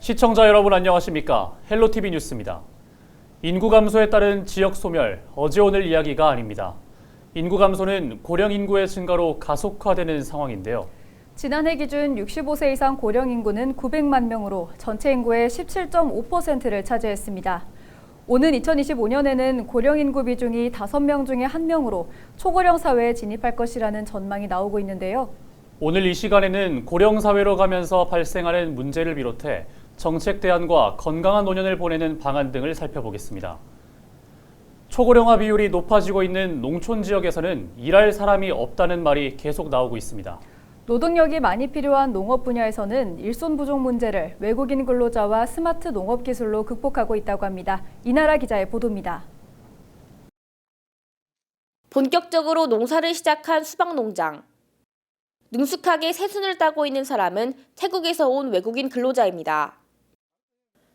시청자 여러분 안녕하십니까? 헬로티비 뉴스입니다. 인구 감소에 따른 지역 소멸, 어제 오늘 이야기가 아닙니다. 인구 감소는 고령 인구의 증가로 가속화되는 상황인데요. 지난해 기준 65세 이상 고령 인구는 900만 명으로 전체 인구의 17.5%를 차지했습니다. 오는 2025년에는 고령 인구 비중이 5명 중에 1명으로 초고령 사회에 진입할 것이라는 전망이 나오고 있는데요. 오늘 이 시간에는 고령 사회로 가면서 발생하는 문제를 비롯해 정책 대안과 건강한 노년을 보내는 방안 등을 살펴보겠습니다. 초고령화 비율이 높아지고 있는 농촌 지역에서는 일할 사람이 없다는 말이 계속 나오고 있습니다. 노동력이 많이 필요한 농업 분야에서는 일손 부족 문제를 외국인 근로자와 스마트 농업 기술로 극복하고 있다고 합니다. 이나라 기자의 보도입니다. 본격적으로 농사를 시작한 수박 농장. 능숙하게 새순을 따고 있는 사람은 태국에서 온 외국인 근로자입니다.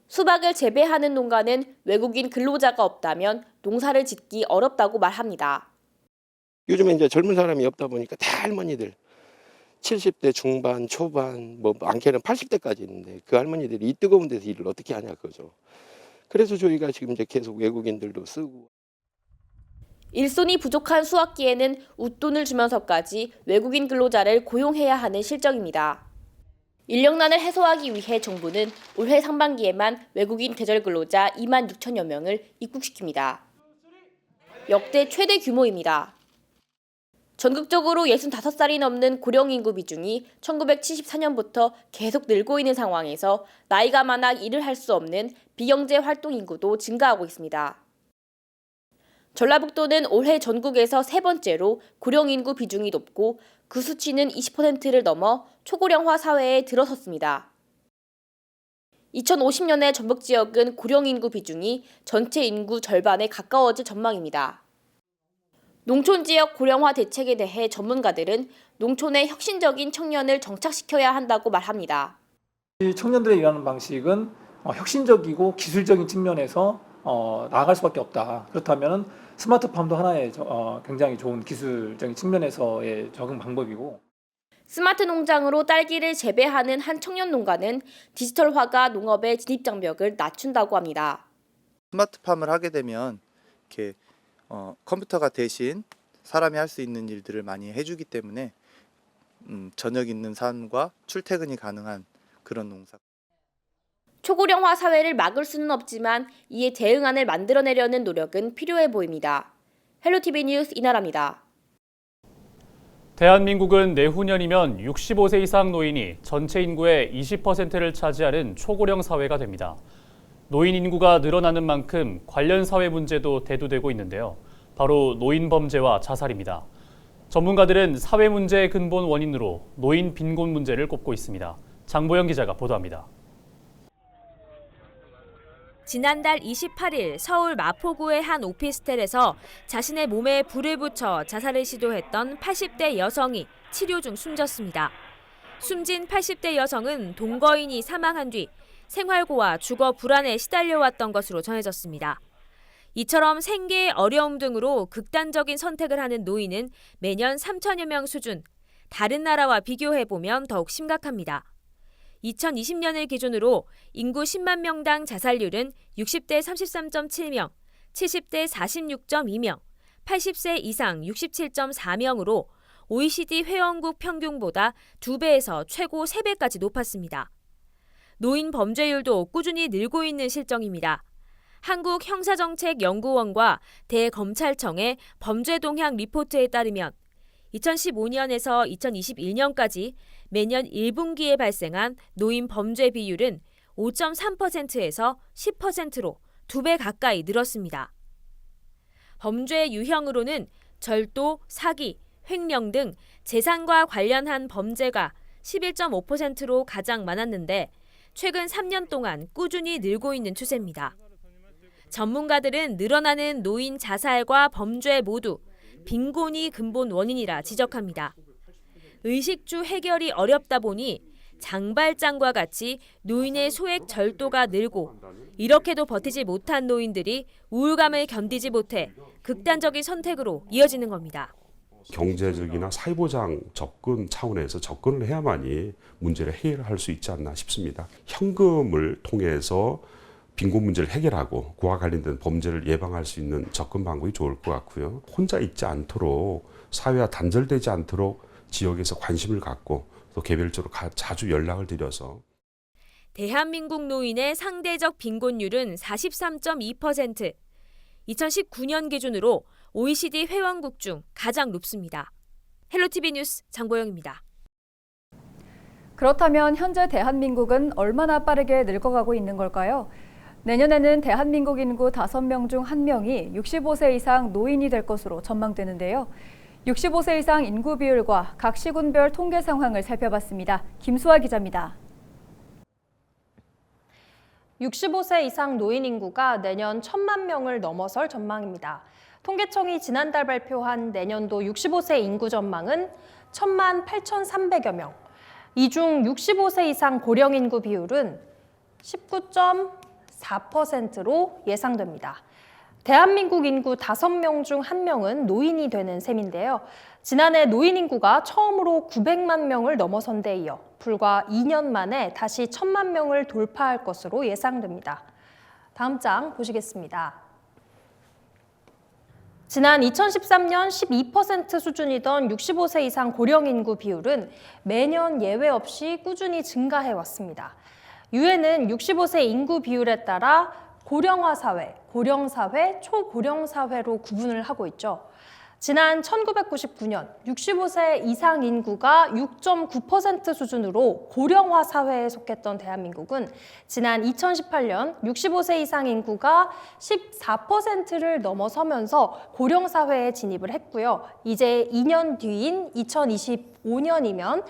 수박을 재배하는 농가는 외국인 근로자가 없다면 농사를 짓기 어렵다고 말합니다. 요즘에 이제 젊은 사람이 없다 보니까 다 할머니들 70대 중반, 초반, 많게는 80대까지 있는데 그 할머니들이 이 뜨거운 데서 일을 어떻게 하냐 그거죠. 그래서 저희가 지금 이제 계속 외국인들도 쓰고. 일손이 부족한 수확기에는 웃돈을 주면서까지 외국인 근로자를 고용해야 하는 실정입니다. 인력난을 해소하기 위해 정부는 올해 상반기에만 외국인 계절 근로자 2만 6천여 명을 입국시킵니다. 역대 최대 규모입니다. 전국적으로 65살이 넘는 고령 인구 비중이 1974년부터 계속 늘고 있는 상황에서 나이가 많아 일을 할 수 없는 비경제 활동 인구도 증가하고 있습니다. 전라북도는 올해 전국에서 세 번째로 고령 인구 비중이 높고 그 수치는 20%를 넘어 초고령화 사회에 들어섰습니다. 2050년에 전북 지역은 고령 인구 비중이 전체 인구 절반에 가까워질 전망입니다. 농촌 지역 고령화 대책에 대해 전문가들은 농촌에 혁신적인 청년을 정착시켜야 한다고 말합니다. 이 청년들의 일하는 방식은 혁신적이고 기술적인 측면에서 나아갈 수밖에 없다. 그렇다면 스마트팜도 하나의 굉장히 좋은 기술적인 측면에서의 적응 방법이고. 스마트 농장으로 딸기를 재배하는 한 청년 농가는 디지털화가 농업의 진입 장벽을 낮춘다고 합니다. 스마트팜을 하게 되면 이렇게 컴퓨터가 대신 사람이 할 수 있는 일들을 많이 해주기 때문에 저녁 있는 삶과 출퇴근이 가능한 그런 농사. 초고령화 사회를 막을 수는 없지만 이에 대응안을 만들어내려는 노력은 필요해 보입니다. 헬로티비 뉴스 이나라입니다. 대한민국은 내후년이면 65세 이상 노인이 전체 인구의 20%를 차지하는 초고령 사회가 됩니다. 노인 인구가 늘어나는 만큼 관련 사회 문제도 대두되고 있는데요. 바로 노인 범죄와 자살입니다. 전문가들은 사회 문제의 근본 원인으로 노인 빈곤 문제를 꼽고 있습니다. 장보영 기자가 보도합니다. 지난달 28일 서울 마포구의 한 오피스텔에서 자신의 몸에 불을 붙여 자살을 시도했던 80대 여성이 치료 중 숨졌습니다. 숨진 80대 여성은 동거인이 사망한 뒤 생활고와 주거 불안에 시달려왔던 것으로 전해졌습니다. 이처럼 생계의 어려움 등으로 극단적인 선택을 하는 노인은 매년 3천여 명 수준, 다른 나라와 비교해보면 더욱 심각합니다. 2020년을 기준으로 인구 10만 명당 자살률은 60대 33.7명, 70대 46.2명, 80세 이상 67.4명으로 OECD 회원국 평균보다 2배에서 최고 3배까지 높았습니다. 노인 범죄율도 꾸준히 늘고 있는 실정입니다. 한국형사정책연구원과 대검찰청의 범죄동향 리포트에 따르면 2015년에서 2021년까지 매년 1분기에 발생한 노인 범죄 비율은 5.3%에서 10%로 2배 가까이 늘었습니다. 범죄 유형으로는 절도, 사기, 횡령 등 재산과 관련한 범죄가 11.5%로 가장 많았는데 최근 3년 동안 꾸준히 늘고 있는 추세입니다. 전문가들은 늘어나는 노인 자살과 범죄 모두 빈곤이 근본 원인이라 지적합니다. 의식주 해결이 어렵다 보니 장발장과 같이 노인의 소액 절도가 늘고 이렇게도 버티지 못한 노인들이 우울감을 견디지 못해 극단적인 선택으로 이어지는 겁니다. 경제적이나 사회보장 접근 차원에서 접근을 해야만이 문제를 해결할 수 있지 않나 싶습니다. 현금을 통해서 빈곤 문제를 해결하고 그와 관련된 범죄를 예방할 수 있는 접근 방법이 좋을 것 같고요. 혼자 있지 않도록 사회와 단절되지 않도록 지역에서 관심을 갖고 또 개별적으로 자주 연락을 드려서 대한민국 노인의 상대적 빈곤율은 43.2%. 2019년 기준으로 OECD 회원국 중 가장 높습니다. 헬로티비 뉴스 장보영입니다. 그렇다면 현재 대한민국은 얼마나 빠르게 늙어가고 있는 걸까요? 내년에는 대한민국 인구 5명 중 1명이 65세 이상 노인이 될 것으로 전망되는데요. 65세 이상 인구 비율과 각 시군별 통계 상황을 살펴봤습니다. 김수아 기자입니다. 65세 이상 노인 인구가 내년 1,000만 명을 넘어설 전망입니다. 통계청이 지난달 발표한 내년도 65세 인구 전망은 1,000만 8,300여 명. 이 중 65세 이상 고령 인구 비율은 19.4%로 예상됩니다. 대한민국 인구 5명 중 1명은 노인이 되는 셈인데요. 지난해 노인 인구가 처음으로 900만 명을 넘어선 데 이어 불과 2년 만에 다시 1,000만 명을 돌파할 것으로 예상됩니다. 다음 장 보시겠습니다. 지난 2013년 12% 수준이던 65세 이상 고령 인구 비율은 매년 예외 없이 꾸준히 증가해 왔습니다. 유엔은 65세 인구 비율에 따라 고령화 사회, 고령사회, 초고령사회로 구분을 하고 있죠. 지난 1999년 65세 이상 인구가 6.9% 수준으로 고령화 사회에 속했던 대한민국은 지난 2018년 65세 이상 인구가 14%를 넘어서면서 고령사회에 진입을 했고요. 이제 2년 뒤인 2025년이면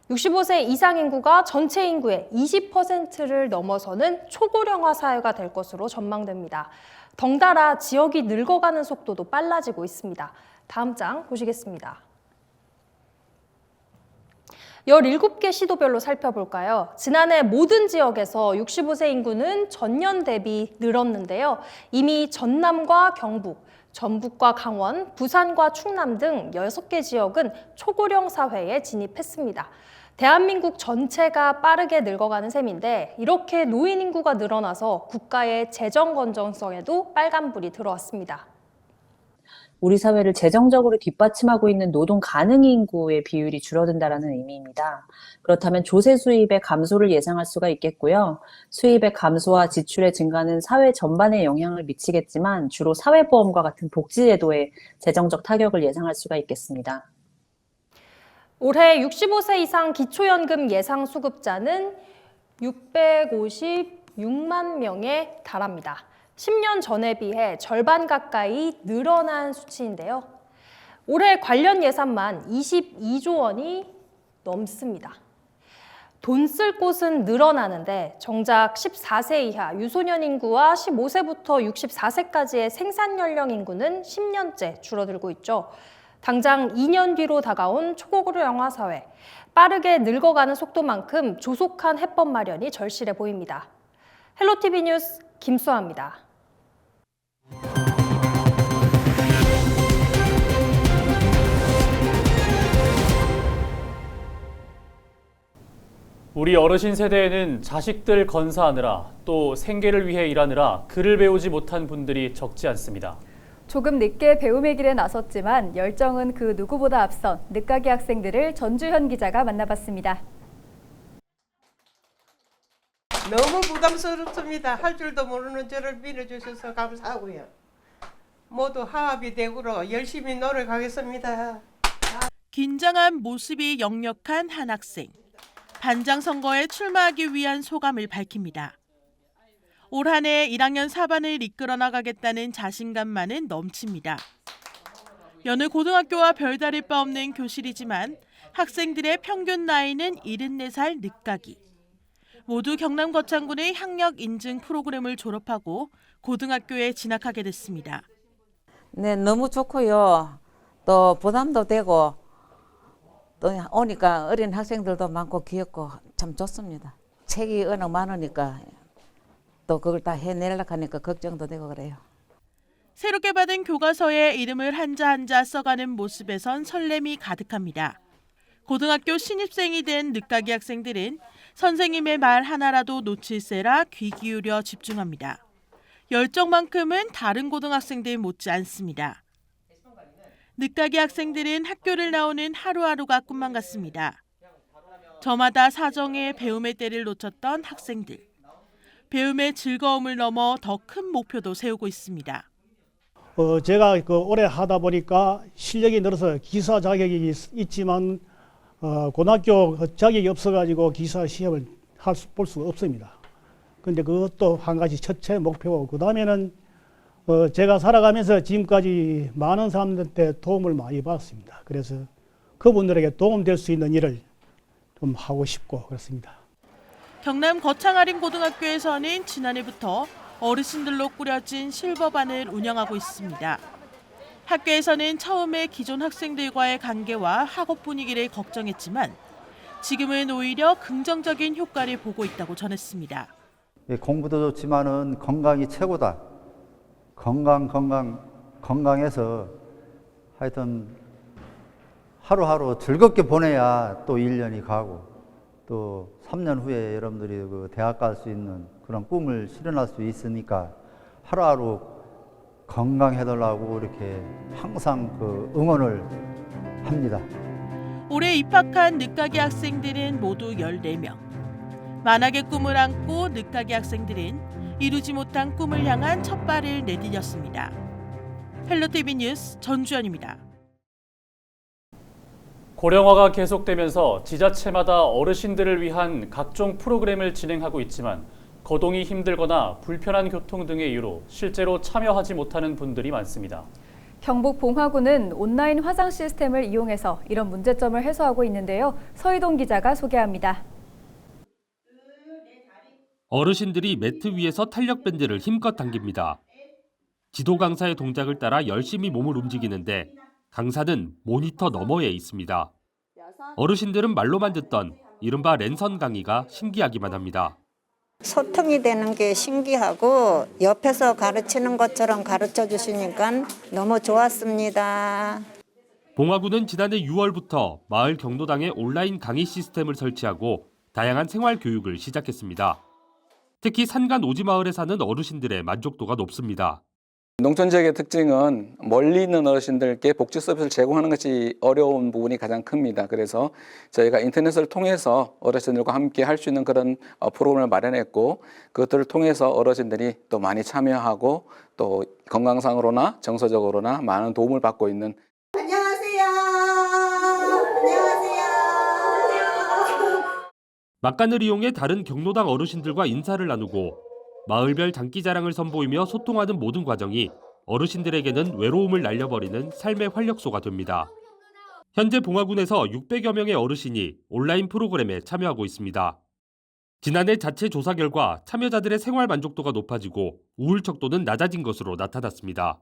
65세 이상 인구가 전체 인구의 20%를 넘어서는 초고령화 사회가 될 것으로 전망됩니다. 덩달아 지역이 늙어가는 속도도 빨라지고 있습니다. 다음 장 보시겠습니다. 17개 시도별로 살펴볼까요? 지난해 모든 지역에서 65세 인구는 전년 대비 늘었는데요. 이미 전남과 경북, 전북과 강원, 부산과 충남 등 6개 지역은 초고령 사회에 진입했습니다. 대한민국 전체가 빠르게 늙어가는 셈인데 이렇게 노인 인구가 늘어나서 국가의 재정 건전성에도 빨간불이 들어왔습니다. 우리 사회를 재정적으로 뒷받침하고 있는 노동 가능 인구의 비율이 줄어든다는 의미입니다. 그렇다면 조세 수입의 감소를 예상할 수가 있겠고요. 수입의 감소와 지출의 증가는 사회 전반에 영향을 미치겠지만 주로 사회보험과 같은 복지제도에 재정적 타격을 예상할 수가 있겠습니다. 올해 65세 이상 기초연금 예상 수급자는 656만 명에 달합니다. 10년 전에 비해 절반 가까이 늘어난 수치인데요. 올해 관련 예산만 22조 원이 넘습니다. 돈 쓸 곳은 늘어나는데 정작 14세 이하 유소년 인구와 15세부터 64세까지의 생산 연령 인구는 10년째 줄어들고 있죠. 당장 2년 뒤로 다가온 초고령화 사회, 빠르게 늙어가는 속도만큼 조속한 해법 마련이 절실해 보입니다. 헬로티비 뉴스 김수아입니다. 우리 어르신 세대에는 자식들 건사하느라 또 생계를 위해 일하느라 글을 배우지 못한 분들이 적지 않습니다. 조금 늦게 배움의 길에 나섰지만 열정은 그 누구보다 앞선 늦가기 학생들을 전주현 기자가 만나봤습니다. 너무 부담스럽습니다. 할 줄도 모르는 저를 밀어주셔서 감사하고요. 모두 화합이 되도록 열심히 노력하겠습니다. 긴장한 모습이 역력한 한 학생. 반장 선거에 출마하기 위한 소감을 밝힙니다. 올 한 해 1학년 4반을 이끌어 나가겠다는 자신감만은 넘칩니다. 여느 고등학교와 별다를 바 없는 교실이지만 학생들의 평균 나이는 74살 늦가기. 모두 경남 거창군의 학력 인증 프로그램을 졸업하고 고등학교에 진학하게 됐습니다. 네, 너무 좋고요. 또 부담도 되고 또 오니까 어린 학생들도 많고 귀엽고 참 좋습니다. 책이 워낙 많으니까 또 그걸 다 해내려고 하니까 걱정도 되고 그래요. 새롭게 받은 교과서에 이름을 한자 한자 써가는 모습에선 설렘이 가득합니다. 고등학교 신입생이 된 늦가기 학생들은 선생님의 말 하나라도 놓칠세라 귀 기울여 집중합니다. 열정만큼은 다른 고등학생들 못지 않습니다. 늦가기 학생들은 학교를 나오는 하루하루가 꿈만 같습니다. 저마다 사정에 배움의 때를 놓쳤던 학생들. 배움의 즐거움을 넘어 더 큰 목표도 세우고 있습니다. 제가 오래 하다 보니까 실력이 늘어서 기사 자격이 있지만 고등학교 자격이 없어가지고 기사 시험을 볼 수가 없습니다. 근데 그것도 한 가지 첫째 목표고, 그 다음에는 제가 살아가면서 지금까지 많은 사람들한테 도움을 많이 받았습니다. 그래서 그분들에게 도움될 수 있는 일을 좀 하고 싶고 그렇습니다. 경남 거창아림고등학교에서는 지난해부터 어르신들로 꾸려진 실버반을 운영하고 있습니다. 학교에서는 처음에 기존 학생들과의 관계와 학업 분위기를 걱정했지만 지금은 오히려 긍정적인 효과를 보고 있다고 전했습니다. 공부도 좋지만은 건강이 최고다. 건강해서 하여튼 하루하루 즐겁게 보내야 또 1년이 가고 또 3년 후에 여러분들이 그 대학 갈 수 있는 그런 꿈을 실현할 수 있으니까 하루하루 건강해달라고 이렇게 항상 그 응원을 합니다. 올해 입학한 늦가기 학생들은 모두 14명. 만학의 꿈을 안고 늦가기 학생들은 이루지 못한 꿈을 향한 첫 발을 내디뎠습니다. 헬로티비 뉴스 전주연입니다. 고령화가 계속되면서 지자체마다 어르신들을 위한 각종 프로그램을 진행하고 있지만 거동이 힘들거나 불편한 교통 등의 이유로 실제로 참여하지 못하는 분들이 많습니다. 경북 봉화구는 온라인 화상 시스템을 이용해서 이런 문제점을 해소하고 있는데요. 서희동 기자가 소개합니다. 어르신들이 매트 위에서 탄력밴드를 힘껏 당깁니다. 지도 강사의 동작을 따라 열심히 몸을 움직이는데 강사는 모니터 너머에 있습니다. 어르신들은 말로만 듣던 이른바 랜선 강의가 신기하기만 합니다. 소통이 되는 게 신기하고 옆에서 가르치는 것처럼 가르쳐 주시니까 너무 좋았습니다. 봉화구는 지난해 6월부터 마을 경로당에 온라인 강의 시스템을 설치하고 다양한 생활 교육을 시작했습니다. 특히 산간 오지마을에 사는 어르신들의 만족도가 높습니다. 농촌 지역의 특징은 멀리 있는 어르신들께 복지 서비스를 제공하는 것이 어려운 부분이 가장 큽니다. 그래서 저희가 인터넷을 통해서 어르신들과 함께 할 수 있는 그런 프로그램을 마련했고 그것들을 통해서 어르신들이 또 많이 참여하고 또 건강상으로나 정서적으로나 많은 도움을 받고 있는. 안녕하세요. 안녕하세요. 막간을 이용해 다른 경로당 어르신들과 인사를 나누고 마을별 장기자랑을 선보이며 소통하는 모든 과정이 어르신들에게는 외로움을 날려버리는 삶의 활력소가 됩니다. 현재 봉화군에서 600여 명의 어르신이 온라인 프로그램에 참여하고 있습니다. 지난해 자체 조사 결과 참여자들의 생활 만족도가 높아지고 우울척도는 낮아진 것으로 나타났습니다.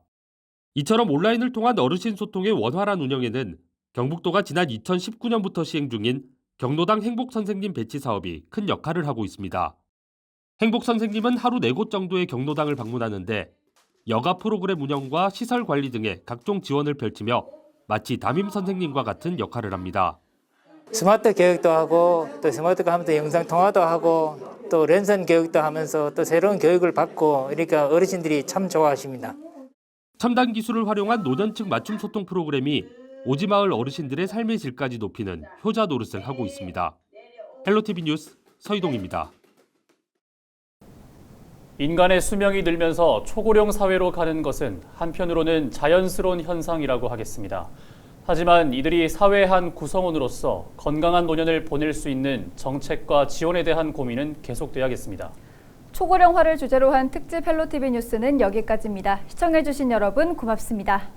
이처럼 온라인을 통한 어르신 소통의 원활한 운영에는 경북도가 지난 2019년부터 시행 중인 경로당 행복선생님 배치 사업이 큰 역할을 하고 있습니다. 행복선생님은 하루 4곳 정도의 경로당을 방문하는데 여가 프로그램 운영과 시설 관리 등의 각종 지원을 펼치며 마치 담임 선생님과 같은 역할을 합니다. 스마트 교육도 하고 또 스마트가 하면서 영상 통화도 하고 또 랜선 교육도 하면서 또 새로운 교육을 받고 그러니까 어르신들이 참 좋아하십니다. 첨단 기술을 활용한 노년층 맞춤 소통 프로그램이 오지마을 어르신들의 삶의 질까지 높이는 효자 노릇을 하고 있습니다. 헬로티비 뉴스 서희동입니다. 인간의 수명이 늘면서 초고령 사회로 가는 것은 한편으로는 자연스러운 현상이라고 하겠습니다. 하지만 이들이 사회의 한 구성원으로서 건강한 노년을 보낼 수 있는 정책과 지원에 대한 고민은 계속돼야겠습니다. 초고령화를 주제로 한 특집 헬로티비 뉴스는 여기까지입니다. 시청해주신 여러분 고맙습니다.